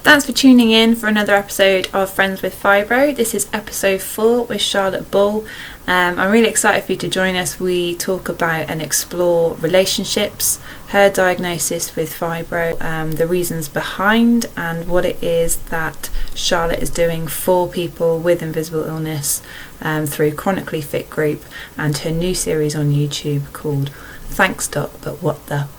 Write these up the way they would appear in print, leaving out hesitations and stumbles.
Thanks for tuning in for another episode of Friends with Fibro. This is episode 4 with Charlotte Bull. I'm really excited for you to join us. We talk about and explore relationships, her diagnosis with fibro, the reasons behind, and what it is that Charlotte is doing for people with invisible illness through Chronically Fit Group and her new series on YouTube called Thanks Doc, but what the?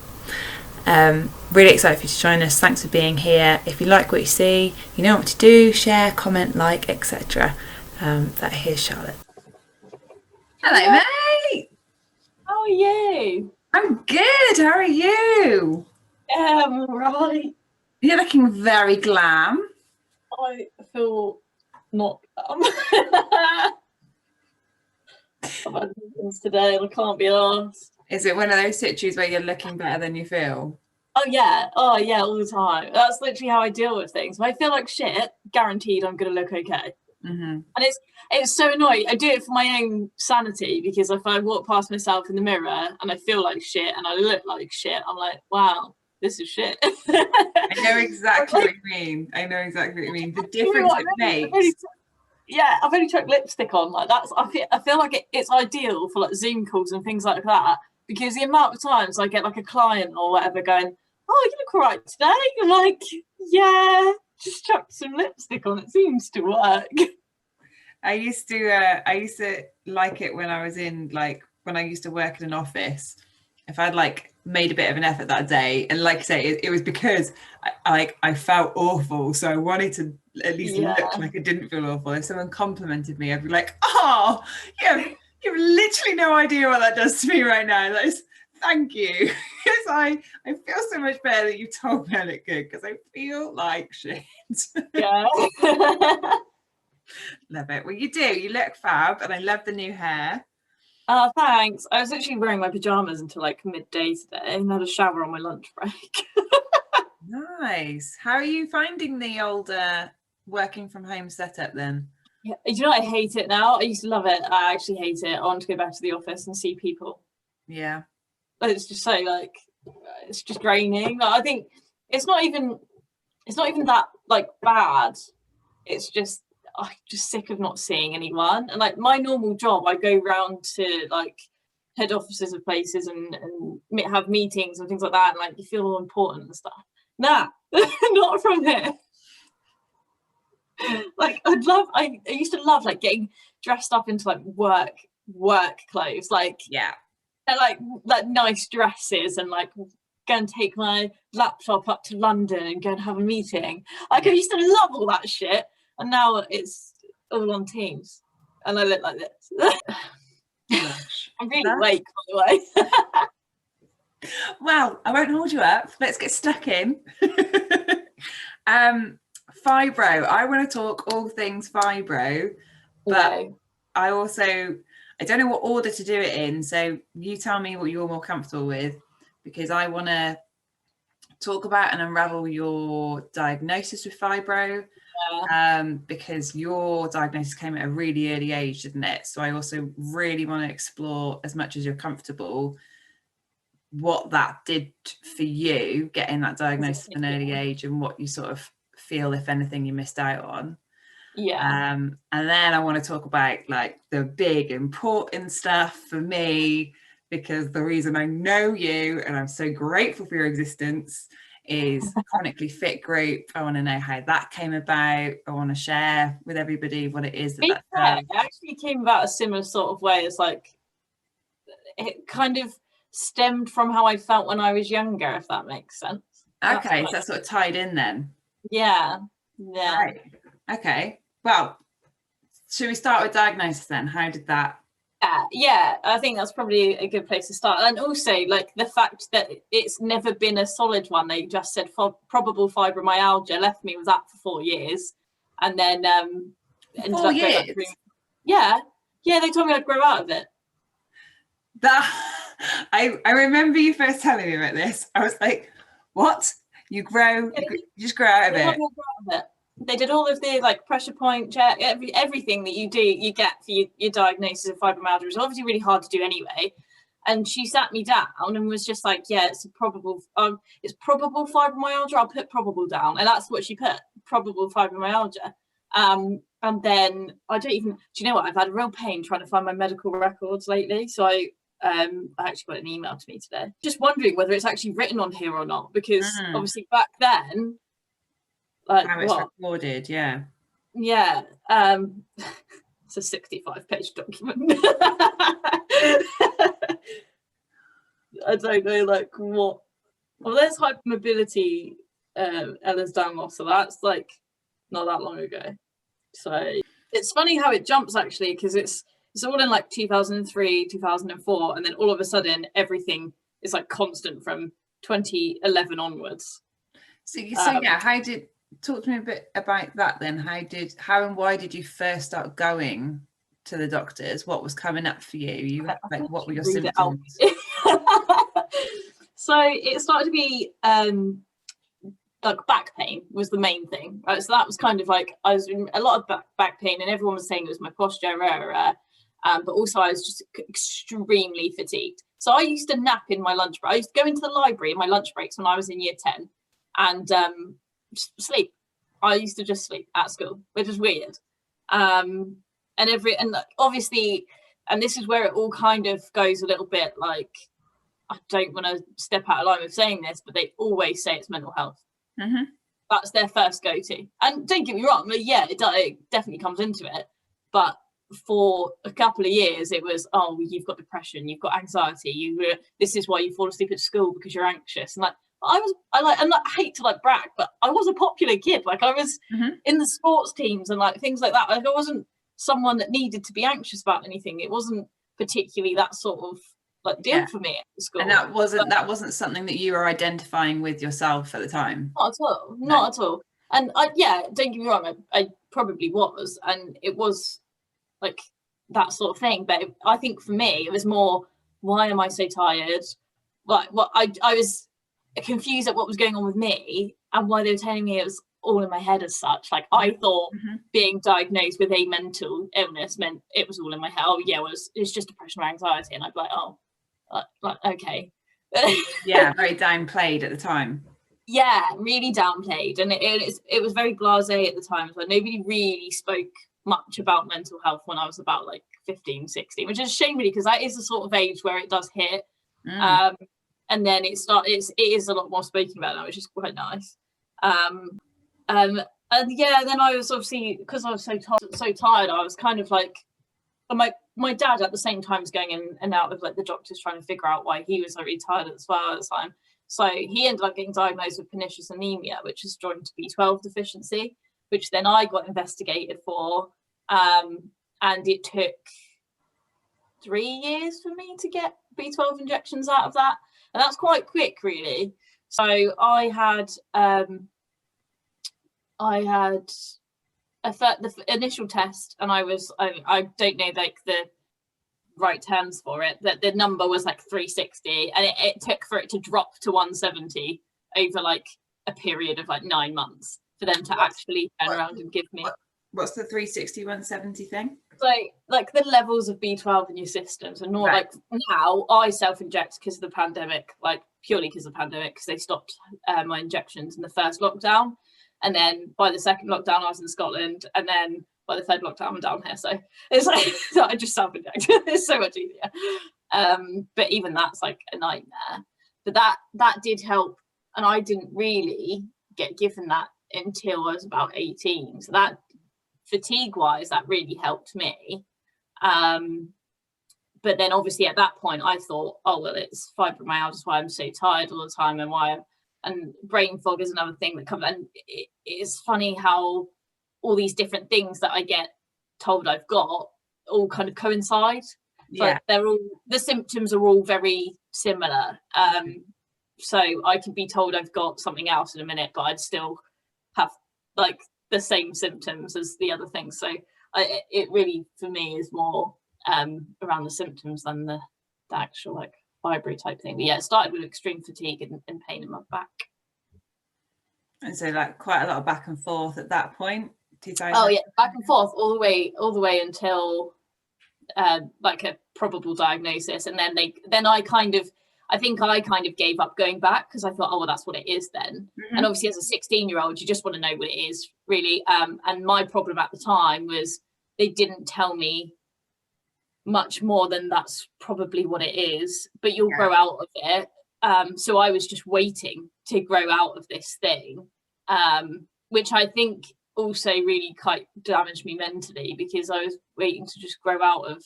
Really excited for you to join us. Thanks for being here. If you like what you see, you know what to do: share, comment, like, etc. Here's Charlotte. Hello, mate. How are you? I'm good. How are you? I'm right. You're looking very glam. I feel not glam. I've had meetings today and I can't be asked. Is it one of those situations where you're looking better than you feel? Oh yeah, all the time. That's literally how I deal with things. If I feel like shit, guaranteed I'm going to look okay. Mm-hmm. And it's so annoying. I do it for my own sanity, because if I walk past myself in the mirror and I feel like shit and I look like shit, I'm like, wow, this is shit. I know exactly what you mean. The difference it makes. I've only chucked lipstick on. Like I feel like it's ideal for like Zoom calls and things like that, because the amount of times I get like a client or whatever going, "Oh, you look all right today." I'm like, yeah, just chuck some lipstick on. It seems to work. I used to like it when I was when I used to work in an office. If I'd made a bit of an effort that day, and like I say, it was because I felt awful, so I wanted to at least look like I didn't feel awful. If someone complimented me, I'd be like, "Oh, yeah, you have literally no idea what that does to me right now. Thank you." Because I feel so much better that you told me I look good, because I feel like shit. Yeah. Love it. Well, you do. You look fab, and I love the new hair. Oh, thanks. I was actually wearing my pajamas until midday today and had a shower on my lunch break. Nice. How are you finding the older working from home setup then? Yeah, you know, I hate it now. I used to love it. I actually hate it. I want to go back to the office and see people. Yeah. It's just so it's just draining. I think it's not even that bad. It's just I'm just sick of not seeing anyone. And my normal job, I go round to head offices of places and have meetings and things like that, and you feel all important and stuff. Nah, not from here. I used to love getting dressed up into work clothes, nice dresses, and go and take my laptop up to London and go and have a meeting. I used to love all that shit. And now it's all on Teams, and I look like this. I'm really awake, by the way. Well, I won't hold you up. Let's get stuck in. Fibro. I want to talk all things fibro, but I don't know what order to do it in. So you tell me what you're more comfortable with, because I want to talk about and unravel your diagnosis with fibro. Because your diagnosis came at a really early age, didn't it? So I also really want to explore, as much as you're comfortable, what that did for you, getting that diagnosis at an early age, and what you sort of feel, if anything, you missed out on. And then I want to talk about the big important stuff for me, because the reason I know you and I'm so grateful for your existence is Chronically Fit Group. I want to know how that came about. I want to share with everybody what it is that it actually came about a similar sort of way, as it kind of stemmed from how I felt when I was younger, if that makes sense. Okay, so that's sort of tied in then. Yeah. Right. Okay, well, should we start with diagnosis then? How did that? Yeah, I think that's probably a good place to start. And also the fact that it's never been a solid one. They just said probable fibromyalgia, left me with that for 4 years, and then 4 years. They told me I'd grow out of it. I remember you first telling me about this. I was like, what? You just grow out of it? They did all of the pressure point check, everything that you get for your diagnosis of fibromyalgia. It's obviously really hard to do anyway. And she sat me down and was just like, yeah, it's probable fibromyalgia. I'll put probable down. And that's what she put. probable fibromyalgia. And then do you know what? I've had a real pain trying to find my medical records lately. So I actually got an email to me today, just wondering whether it's actually written on here or not, because obviously back then, like, how it's recorded, yeah. It's a 65-page document. I don't know, like, what. Well, there's hypermobility, Ehlers-Danlos, so that's like not that long ago. So it's funny how it jumps, actually, because it's all in like 2003, 2004, and then all of a sudden everything is like constant from 2011 onwards. So yeah, talk to me a bit about that then. How and why did you first start going to the doctors? What was coming up for you? What were your symptoms? So it started to be like back pain was the main thing, right? So that was kind of like, I was in a lot of back pain, and everyone was saying it was my posture, but also I was just extremely fatigued. So I used to nap in my lunch break. I used to go into the library in my lunch breaks when I was in year 10 and just sleep. I used to just sleep at school, which is weird. And obviously, and this is where it all kind of goes a little bit like, I don't want to step out of line with saying this, but they always say it's mental health. Mm-hmm. That's their first go-to. And don't get me wrong, yeah, it definitely comes into it. But for a couple of years, it was, oh, you've got depression, you've got anxiety, this is why you fall asleep at school, because you're anxious. And like, I hate to like brag, but I was a popular kid. Like, I was in the sports teams and like things like that. Like, I wasn't someone that needed to be anxious about anything. It wasn't particularly that sort of like deal for me at school. And that wasn't something that you were identifying with yourself at the time. Not at all. Not at all. And don't get me wrong, I probably was, and it was like that sort of thing. But I think for me, it was more, why am I so tired? Like, what I was confused at what was going on with me, and why they were telling me it was all in my head as such. Like, I thought being diagnosed with a mental illness meant it was all in my head. Oh yeah, it's just depression or anxiety, and I'd be like, oh, like okay. Yeah, very downplayed at the time. Yeah, really downplayed, and it was very blasé at the time. So nobody really spoke much about mental health when I was about like 15, 16, which is a shame really, because that is the sort of age where it does hit. And then it is a lot more spoken about now, which is quite nice. And yeah, then I was obviously, because I was so tired, I was kind of like, my dad at the same time was going in and out of like the doctors trying to figure out why he was like really tired as well at the time. So he ended up getting diagnosed with pernicious anemia, which is joined to B12 deficiency, which then I got investigated for. And it took 3 years for me to get B12 injections out of that. And that's quite quick, really. So I had the initial test, and I don't know like the right terms for it, that the number was like 360, and it took for it to drop to 170 over like a period of like 9 months for them to actually turn around and give me. What's the 360, 170 thing? So like the levels of B12 in your system. So not like now I self-inject because of the pandemic, like purely because of the pandemic, because they stopped my injections in the first lockdown. And then by the second lockdown, I was in Scotland. And then by the third lockdown, I'm down here. So it's like, I just self-inject. It's so much easier. But even that's like a nightmare. But that did help. And I didn't really get given that until I was about 18. So that, fatigue-wise, that really helped me. But then obviously at that point, I thought, oh, well, it's fibromyalgia, that's why I'm so tired all the time, and brain fog is another thing that comes. And it's funny how all these different things that I get told I've got all kind of coincide. Yeah, they're all, the symptoms are all very similar. So I could be told I've got something else in a minute, but I'd still have like the same symptoms as the other things. So it really, for me, is more around the symptoms than the actual like fibro type thing. But yeah, it started with extreme fatigue and pain in my back. And so like quite a lot of back and forth at that point. Oh yeah, back and forth all the way until like a probable diagnosis. And then I I think I kind of gave up going back because I thought, oh, well, that's what it is then. And obviously as a 16-year-old, you just want to know what it is, really. And my problem at the time was they didn't tell me much more than that's probably what it is, but you'll grow out of it. So I was just waiting to grow out of this thing, which I think also really quite damaged me mentally, because I was waiting to just grow out of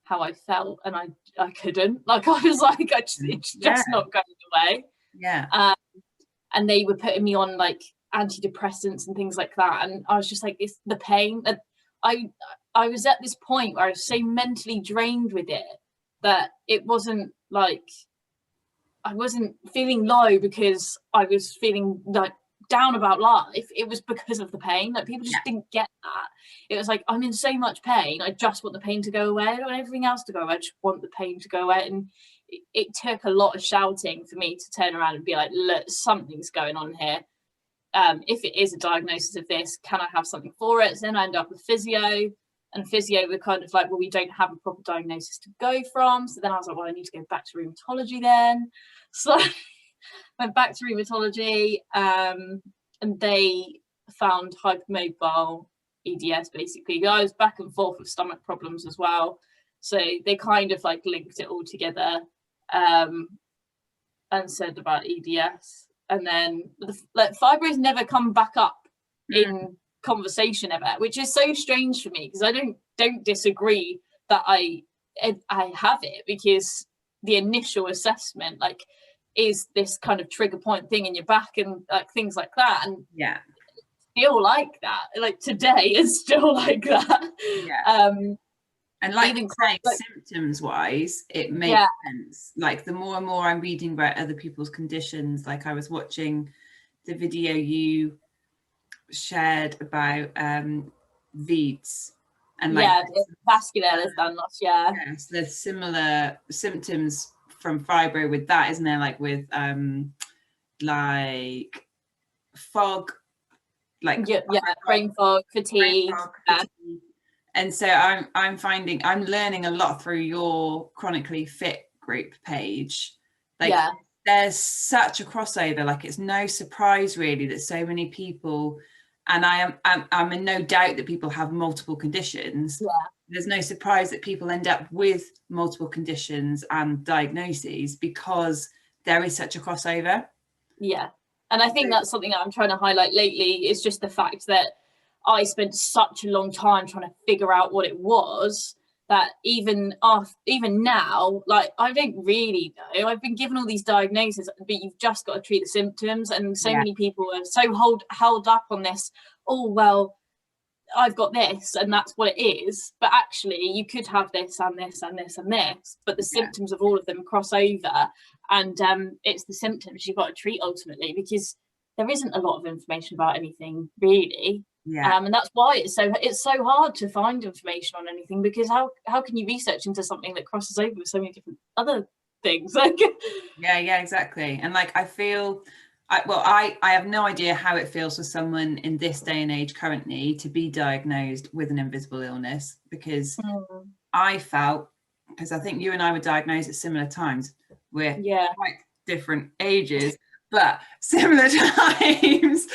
how I felt, and I couldn't. Like, I was like, it's just not going away. And they were putting me on like antidepressants and things like that, and I was just like, it's the pain. And I was at this point where I was so mentally drained with it that it wasn't like, I wasn't feeling low because I was feeling like down about life. It was because of the pain. Like, people just didn't get that. It was like, I'm in so much pain, I just want the pain to go away. I don't want everything else to go away, I just want the pain to go away. And it took a lot of shouting for me to turn around and be like, look, something's going on here. If it is a diagnosis of this, can I have something for it? So then I ended up with physio, and physio were kind of like, well, we don't have a proper diagnosis to go from. So then I was like, well, I need to go back to rheumatology then. So went back to rheumatology, and they found hypermobile EDS, basically. I was back and forth with stomach problems as well. So they kind of like linked it all together, and said about EDS. And then like fibro's never come back up in conversation ever, which is so strange for me, because I don't disagree that I have it, because the initial assessment like is this kind of trigger point thing in your back and like things like that, and still like that, like today is still like that. And like you say, symptoms wise, it makes sense. Like, the more and more I'm reading about other people's conditions, like I was watching the video you shared about VEDS, and like vascular Ehlers-Danlos, yes, there's similar symptoms from fibro with that, isn't there? Like with like fog, like brain fog, fatigue. And so I'm finding, I'm learning a lot through your Chronically Fit Group page. Like, there's such a crossover. Like, it's no surprise really that so many people, and I'm in no doubt that people have multiple conditions. There's no surprise that people end up with multiple conditions and diagnoses, because there is such a crossover. And I think that's something that I'm trying to highlight lately, is just the fact that I spent such a long time trying to figure out what it was, that even now, like, I don't really know. I've been given all these diagnoses, but you've just got to treat the symptoms. And so many people are so held up on this, oh, well, I've got this and that's what it is. But actually, you could have this and this and this and this, but the symptoms of all of them cross over. And it's the symptoms you've got to treat ultimately, because there isn't a lot of information about anything really. And that's why it's so hard to find information on anything, because how can you research into something that crosses over with so many different other things? Like, exactly. And like, I feel, I have no idea how it feels for someone in this day and age currently to be diagnosed with an invisible illness, because I felt, because I think you and I were diagnosed at similar times. We're quite different ages, but similar times.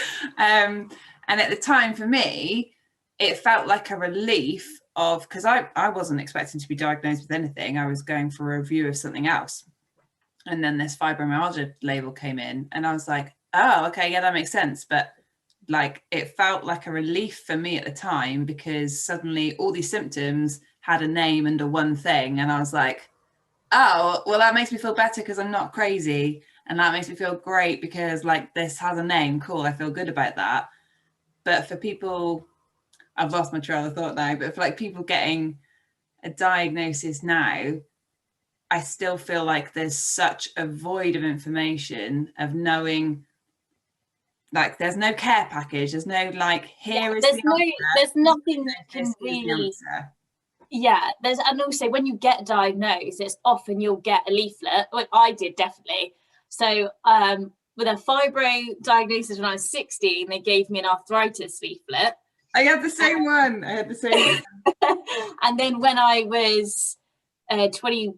And at the time, for me, it felt like a relief of, because I wasn't expecting to be diagnosed with anything. I was going for a review of something else. And then this fibromyalgia label came in, and I was like, oh, okay, yeah, that makes sense. But like, it felt like a relief for me at the time, because suddenly all these symptoms had a name under one thing. And I was like, oh, well, that makes me feel better because I'm not crazy. And that makes me feel great because like, this has a name. Cool. I feel good about that. But for people, I've lost my trail of thought now, but for like people getting a diagnosis now, I still feel like there's such a void of information, of knowing, like, there's no care package. There's no like, here is there's nothing that can really. And also when you get diagnosed, it's often you'll get a leaflet. Like, I did, definitely. So with a fibro diagnosis when I was 16, they gave me an arthritis leaflet. I had the same one. And then when I was 22,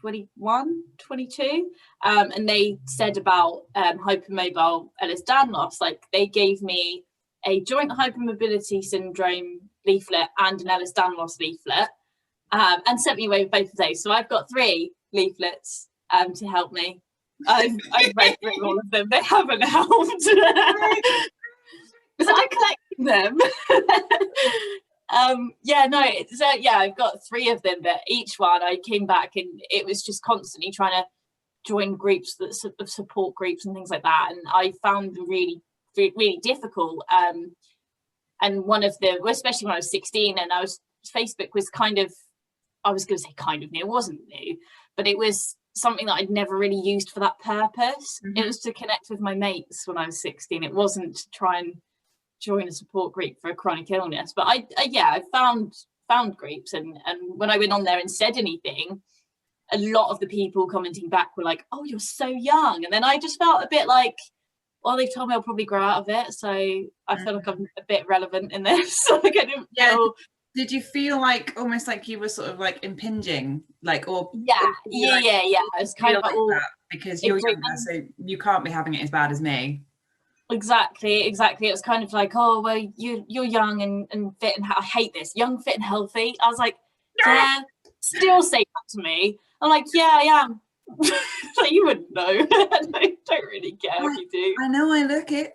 21, 22, and they said about hypermobile Ehlers-Danlos, like they gave me a joint hypermobility syndrome leaflet and an Ehlers-Danlos leaflet, and sent me away with both of those. So I've got 3 leaflets to help me. I've read through all of them. They haven't helped. So I'm collecting them. I've got 3 of them, but each one I came back and it was just constantly trying to join groups, that support groups and things like that, and I found them really, really difficult. And one of them, especially when I was 16, and Facebook was kind of, I was going to say kind of new, it wasn't new, but it was something that I'd never really used for that purpose. It was to connect with my mates when I was 16. It wasn't to try and join a support group for a chronic illness. But I found groups, and when I went on there and said anything, a lot of the people commenting back were like, "Oh, you're so young," and then I just felt a bit like, well, they've told me I'll probably grow out of it, so I feel like I'm a bit relevant in this. Like I didn't feel. Did you feel like almost like you were sort of like impinging, like, or yeah. It's kind of like that because you're younger, so you can't be having it as bad as me. Exactly. It was kind of like, oh well, you're young and fit, and I hate this, young, fit and healthy. I was like, yeah, still say that to me. I'm like, yeah, I am. Like, you wouldn't know. I don't really care if you do. I know I look it.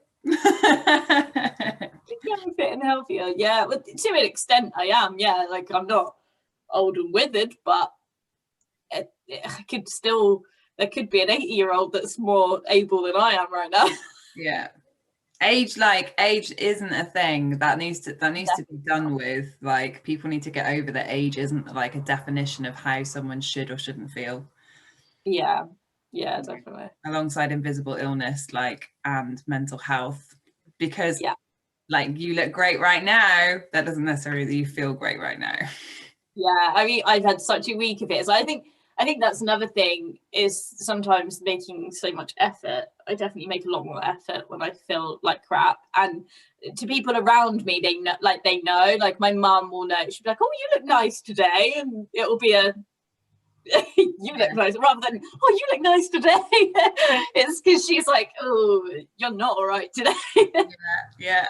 Young, fit and healthier, yeah, but to an extent I am, yeah. Like I'm not old and withered, but I could still, there could be an 80-year-old that's more able than I am right now. Yeah. Age isn't a thing that needs to be done with. Like, people need to get over that age isn't like a definition of how someone should or shouldn't feel. Yeah, definitely. Alongside invisible illness, like, and mental health, because like, you look great right now, that doesn't necessarily mean you feel great right now. Yeah, I mean, I've had such a week of it. So I think that's another thing, is sometimes making so much effort. I definitely make a lot more effort when I feel like crap. And to people around me, they know, like my mum will know. She'll be like, "Oh, you look nice today," and it will be a you look nice, rather than, "Oh, you look nice today." It's because she's like, "Oh, you're not all right today." Yeah.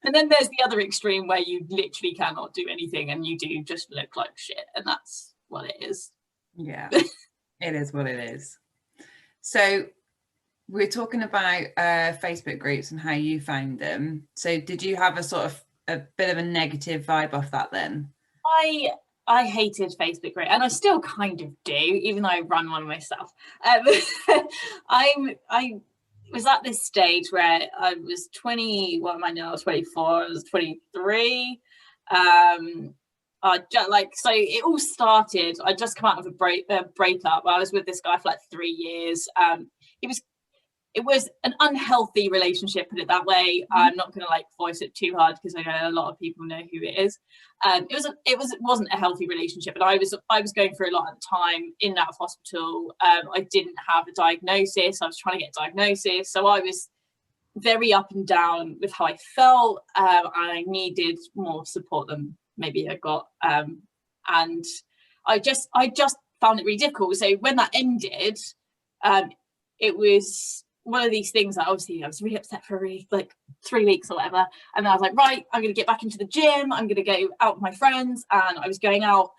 And then there's the other extreme where you literally cannot do anything and you do just look like shit, and that's what it is. Yeah. It is what it is. So we're talking about Facebook groups and how you found them. So did you have a sort of a bit of a negative vibe off that then? I hated Facebook group, and I still kind of do, even though I run one myself. I was at this stage where I was 20. What am I now? 24. I was 23. So it all started. I just come out of a breakup. I was with this guy for like 3 years. It was an unhealthy relationship, put it that way. I'm not going to like voice it too hard because I know a lot of people know who it is. It wasn't a healthy relationship, and I was going through a lot at the time, in and out of hospital. I didn't have a diagnosis. I was trying to get a diagnosis, so I was very up and down with how I felt, and I needed more support than maybe I got. And I just found it really difficult. So when that ended, it was one of these things that obviously I was really upset for like 3 weeks or whatever. And I was like, right, I'm going to get back into the gym. I'm going to go out with my friends. And I was going out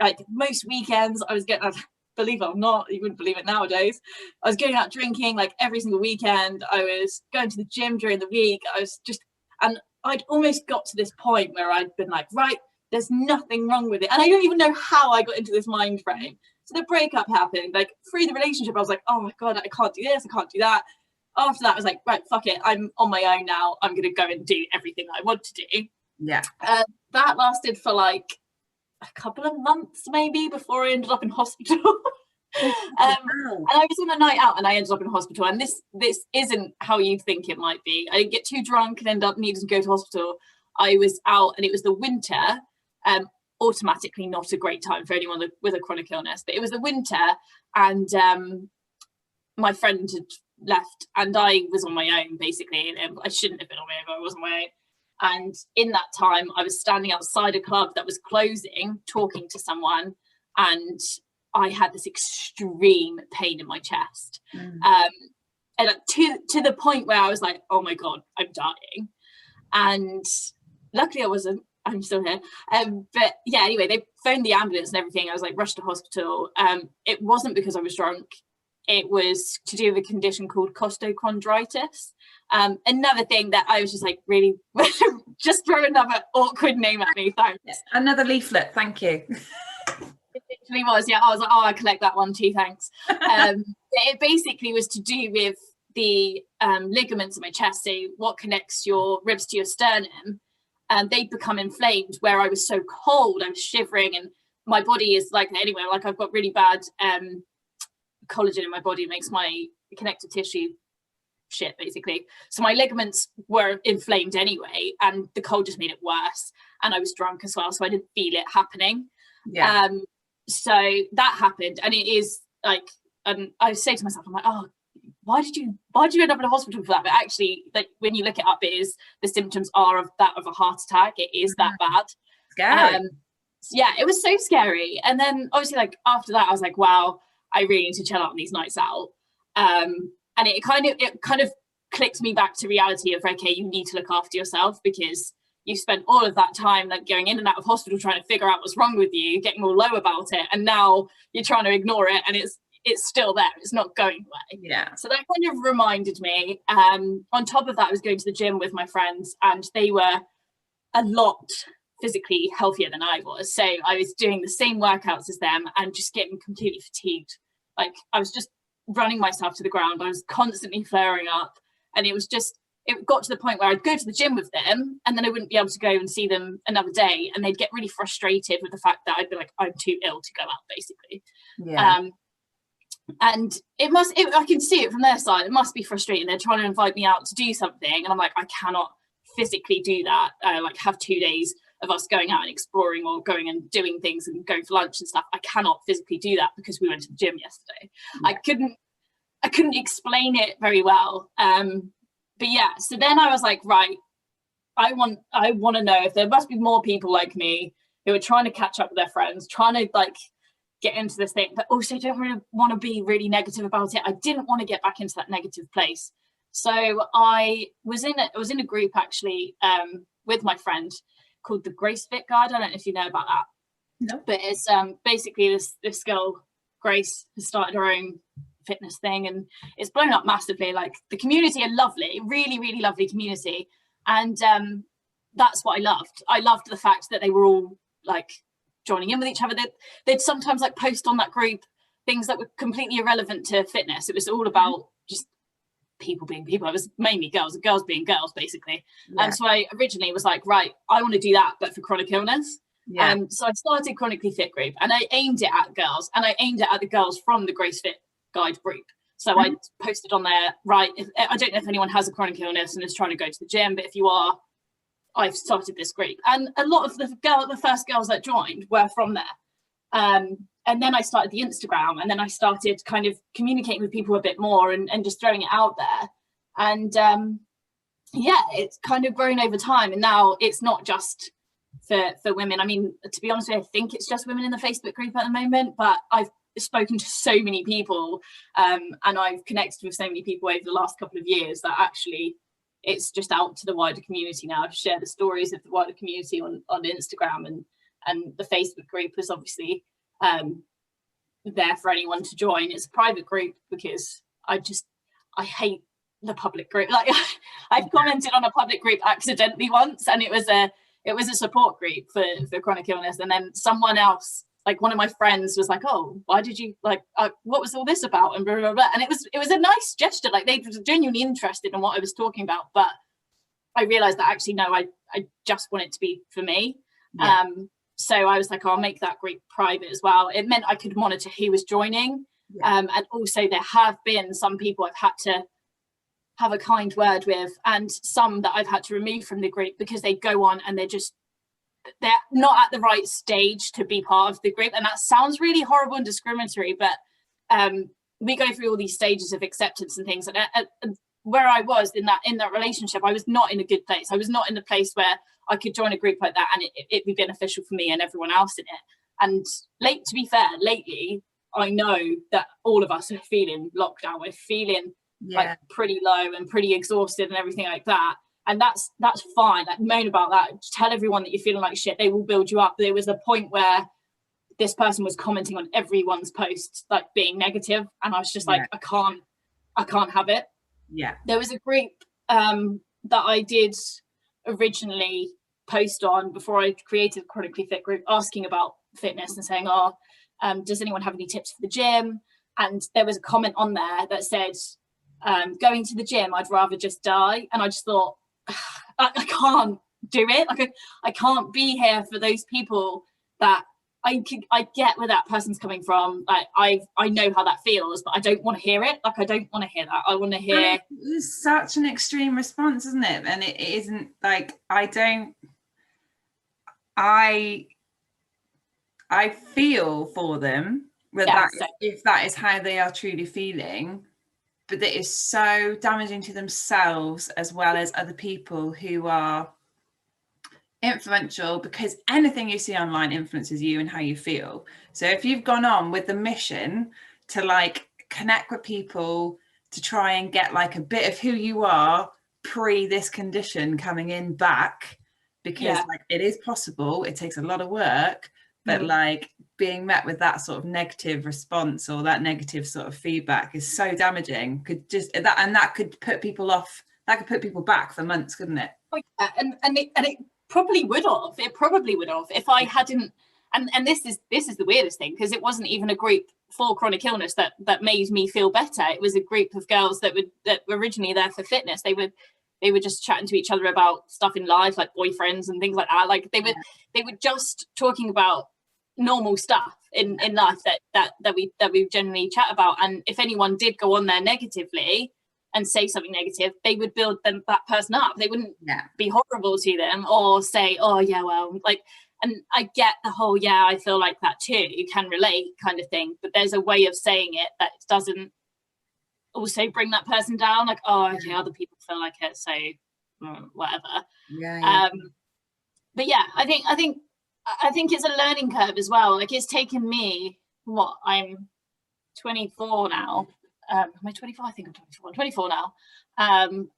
like most weekends. I was getting, believe it or not, you wouldn't believe it nowadays, I was going out drinking like every single weekend. I was going to the gym during the week. And I'd almost got to this point where I'd been like, right, there's nothing wrong with it. And I don't even know how I got into this mind frame. So the breakup happened, like through the relationship, I was like, oh my God, I can't do this, I can't do that. After that, I was like, right, fuck it, I'm on my own now. I'm going to go and do everything I want to do. Yeah. That lasted for like a couple of months maybe before I ended up in hospital. And I was on a night out and I ended up in hospital. And this isn't how you think it might be. I didn't get too drunk and end up needing to go to hospital. I was out and it was the winter. Automatically not a great time for anyone with a chronic illness, but it was the winter, and my friend had left and I was on my own basically, and I shouldn't have been on my own, but I was on my own. And in that time I was standing outside a club that was closing talking to someone, and I had this extreme pain in my chest. And to the point where I was like, oh my God, I'm dying. And luckily I wasn't. I'm still here. But yeah, anyway, they phoned the ambulance and everything. I was like rushed to hospital. It wasn't because I was drunk. It was to do with a condition called costochondritis. Another thing that I was just like, really, just throw another awkward name at me. Thanks. Yeah, another leaflet. Thank you. It literally was. Yeah, I was like, oh, I collect that one too. Thanks. It basically was to do with the ligaments in my chest. So what connects your ribs to your sternum. And they'd become inflamed where I was so cold, I was shivering, and my body is like, anyway, like I've got really bad collagen in my body. It makes my connective tissue shit, basically. So my ligaments were inflamed anyway, and the cold just made it worse. And I was drunk as well, so I didn't feel it happening. Yeah. So that happened, and it is like, I say to myself, I'm like, oh, why did you end up in a hospital for that? But actually, like when you look it up, it is, the symptoms are of that of a heart attack. It is that bad. Scary. Yeah, it was so scary. And then obviously, like after that, I was like, wow, I really need to chill out on these nights out. And it kind of clicked me back to reality of, okay, you need to look after yourself, because you spent all of that time like going in and out of hospital trying to figure out what's wrong with you, getting all low about it, and now you're trying to ignore it, and it's still there. It's not going away. Yeah. So that kind of reminded me. On top of that, I was going to the gym with my friends, and they were a lot physically healthier than I was. So I was doing the same workouts as them and just getting completely fatigued. Like I was just running myself to the ground. I was constantly flaring up, and it got to the point where I'd go to the gym with them, and then I wouldn't be able to go and see them another day, and they'd get really frustrated with the fact that I'd be like, I'm too ill to go out, basically. Yeah. And I can see it from their side. It must be frustrating. They're trying to invite me out to do something, and I'm like, I cannot physically do that. Like have 2 days of us going out and exploring, or going and doing things and going for lunch and stuff. I cannot physically do that because we went to the gym yesterday. Yeah. I couldn't explain it very well. But yeah, so then I was like, right, I want to know if there must be more people like me who are trying to catch up with their friends, trying to like get into this thing, but also don't really want to be really negative about it. I didn't want to get back into that negative place. So I was in a group actually with my friend called the Grace Fit Guide. I don't know if you know about that. No. But it's basically this girl, Grace, has started her own fitness thing, and it's blown up massively. Like the community are lovely, really, really lovely community. And that's what I loved. I loved the fact that they were all like joining in with each other. They'd sometimes like post on that group things that were completely irrelevant to fitness. It was all about just people being people. It was mainly girls being girls, basically. Yeah. And so I originally was like, right, I want to do that, but for chronic illness. Yeah. So I started Chronically Fit Group, and I aimed it at girls, and I aimed it at the girls from the Grace Fit Guide group. So I posted on there, right, I don't know if anyone has a chronic illness and is trying to go to the gym, but if you are, I've started this group. And a lot of the first girls that joined were from there. And then I started the Instagram, and then I started kind of communicating with people a bit more and just throwing it out there. And yeah, it's kind of grown over time. And now it's not just for women. I mean, to be honest with you, I think it's just women in the Facebook group at the moment, but I've spoken to so many people and I've connected with so many people over the last couple of years that actually it's just out to the wider community now. I've shared the stories of the wider community on Instagram, and the Facebook group is obviously there for anyone to join. It's a private group because I hate the public group. Like I've commented on a public group accidentally once, and it was a support group for chronic illness, and then someone else, like one of my friends, was like, oh, why did you like what was all this about, and blah, blah, blah. And it was a nice gesture, like they were genuinely interested in what I was talking about, but I realized that actually no, I just want it to be for me. Yeah. So I was like, I'll make that group private as well. It meant I could monitor who was joining. Yeah. And also there have been some people I've had to have a kind word with, and some that I've had to remove from the group because they go on and they're not at the right stage to be part of the group. And that sounds really horrible and discriminatory, but we go through all these stages of acceptance and things. And where I was in that relationship, I was not in a good place. I was not in a place where I could join a group like that and it'd be beneficial for me and everyone else in it. And to be fair, lately I know that all of us are feeling lockdown. We're feeling like pretty low and pretty exhausted and everything like that. And that's fine. Like, moan about that. Tell everyone that you're feeling like shit. They will build you up. There was a point where this person was commenting on everyone's posts, like being negative, and I was just like, I can't have it. Yeah. There was a group that I did originally post on before I created Chronically Fit Group, asking about fitness and saying, does anyone have any tips for the gym? And there was a comment on there that said, going to the gym, I'd rather just die. And I just thought, I can't do it. Like, I can't be here for those people that I get where that person's coming from. Like, I know how that feels, but I don't want to hear it. Like, I don't want to hear that. I want to hear. It's such an extreme response, isn't it? And it isn't like, I feel for them, but if that is how they are truly feeling, but that is so damaging to themselves as well as other people who are influential, because anything you see online influences you and how you feel. So if you've gone on with the mission to like connect with people, to try and get like a bit of who you are pre this condition coming in back, because like it is possible, it takes a lot of work, but like being met with that sort of negative response or that negative sort of feedback is so damaging. That could put people off, that could put people back for months, couldn't it? Oh, yeah. And it probably would have. It probably would have if I hadn't. And this is the weirdest thing, because it wasn't even a group for chronic illness that made me feel better. It was a group of girls that were originally there for fitness. They were just chatting to each other about stuff in life, like boyfriends and things like that. Like they were just talking about normal stuff in life that we generally chat about. And if anyone did go on there negatively and say something negative, they would build that person up. They wouldn't be horrible to them or say, oh yeah, well, like. And I get the whole, I feel like that too, you can relate kind of thing, but there's a way of saying it that doesn't also bring that person down, like, oh, okay, other people feel like it, so whatever. But yeah, I think it's a learning curve as well. Like, it's taken me, I'm 24 now. Am I 24? I think I'm 24. I'm 24 now.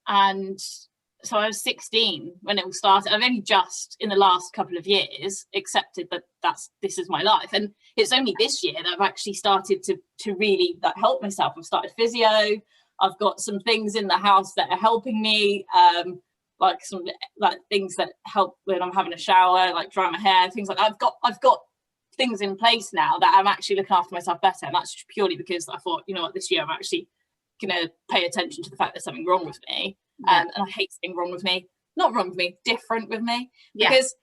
And so I was 16 when it all started. I've only just in the last couple of years accepted that this is my life. And it's only this year that I've actually started to really help myself. I've started physio. I've got some things in the house that are helping me, like some like things that help when I'm having a shower, like dry my hair, things like that. I've got things in place now that I'm actually looking after myself better. And that's purely because I thought, you know what, this year I'm actually going to pay attention to the fact there's something wrong with me. And I hate saying wrong with me, not wrong with me, different with me, because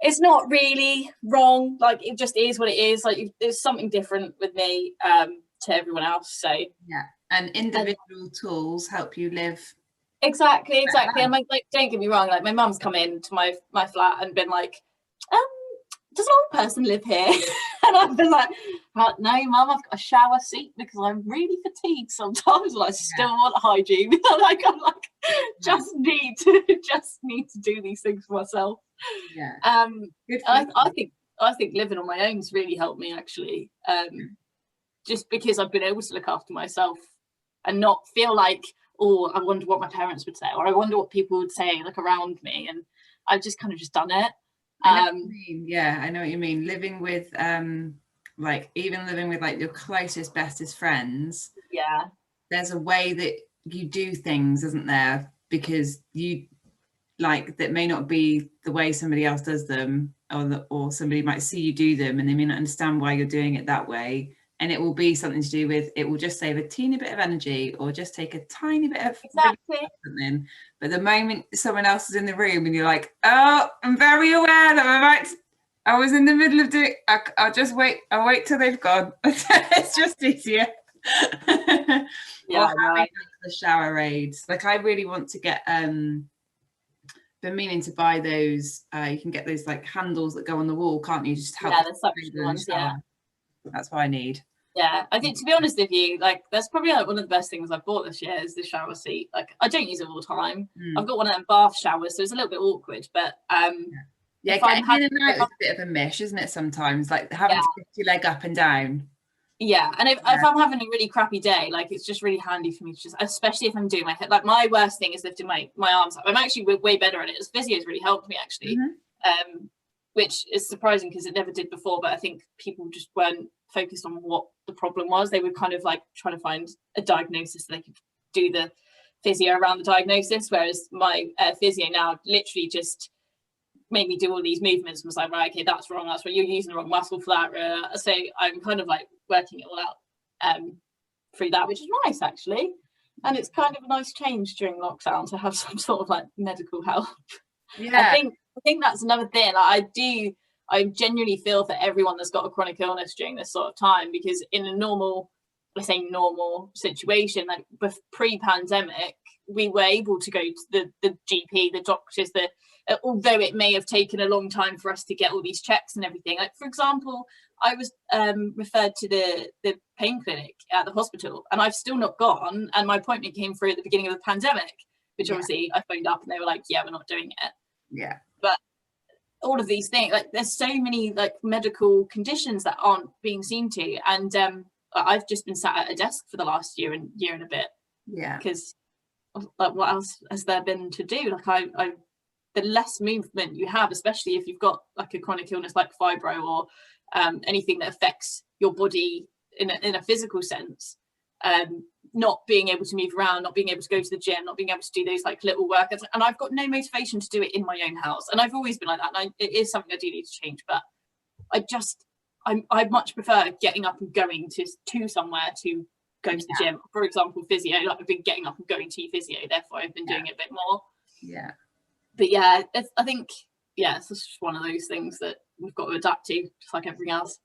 it's not really wrong. Like, it just is what it is. Like, there's something different with me to everyone else. So and individual tools help you live. Exactly. And like, don't get me wrong, like, my mum's come into my flat and been like, does an old person live here? And I've been like, no, mum, I've got a shower seat because I'm really fatigued sometimes, and I still want hygiene. I'm like, just need to do these things for myself. I think living on my own has really helped me, actually, just because I've been able to look after myself and not feel like, oh, I wonder what my parents would say, or I wonder what people would say, like, around me. And I've just kind of just done it. I know what you mean. Living with like your closest, bestest friends. There's a way that you do things, isn't there? Because you like that may not be the way somebody else does them, or somebody might see you do them and they may not understand why you're doing it that way. And it will be something to do with, it will just save a teeny bit of energy or just take a tiny bit of something. But the moment someone else is in the room and you're like, oh, I'm very aware that I was in the middle of doing, I'll just wait. I'll wait till they've gone. It's just easier. Or having the shower aids. Like, I really want to get, been meaning to buy those. You can get those like handles that go on the wall, can't you? Just help. The suction ones, That's what I need. I think, to be honest with you, like, that's probably like one of the best things I've bought this year is the shower seat. Like, I don't use it all the time. I've got one of them bath showers, so it's a little bit awkward, but getting in and out is a bit of a mish, isn't it? Sometimes, like, having to lift your leg up and down. Yeah, and if I'm having a really crappy day, like it's just really handy for me to just, especially if I'm doing my head, like my worst thing is lifting my arms up. I'm actually way better at it. As physio's really helped me actually, which is surprising because it never did before. But I think people just weren't focused on what the problem was. They were kind of like trying to find a diagnosis so they could do the physio around the diagnosis. Whereas my physio now literally just made me do all these movements and was like, right, okay, that's wrong, you're using the wrong muscle for that. So I'm kind of like working it all out through that, which is nice actually. And it's kind of a nice change during lockdown to have some sort of like medical help. I think that's another thing. Like I genuinely feel for everyone that's got a chronic illness during this sort of time, because in a normal situation, like pre-pandemic, we were able to go to the GP, the doctors, although it may have taken a long time for us to get all these checks and everything. Like, for example, I was referred to the pain clinic at the hospital, and I've still not gone. And my appointment came through at the beginning of the pandemic, which obviously I phoned up and they were like, yeah, we're not doing it. Yeah. But all of these things, like there's so many like medical conditions that aren't being seen to. And I've just been sat at a desk for the last year and a bit. Yeah. Because like what else has there been to do? Like the less movement you have, especially if you've got like a chronic illness like fibro or anything that affects your body in a physical sense, not being able to move around, not being able to go to the gym, not being able to do those like little workouts, and I've got no motivation to do it in my own house, and I've always been like that, and it is something I do need to change. But I much prefer getting up and going to somewhere to go to the gym. For example, physio, like I've been getting up and going to physio, therefore I've been doing it a bit more. Yeah. But yeah, I think it's just one of those things that we've got to adapt to, just like everything else.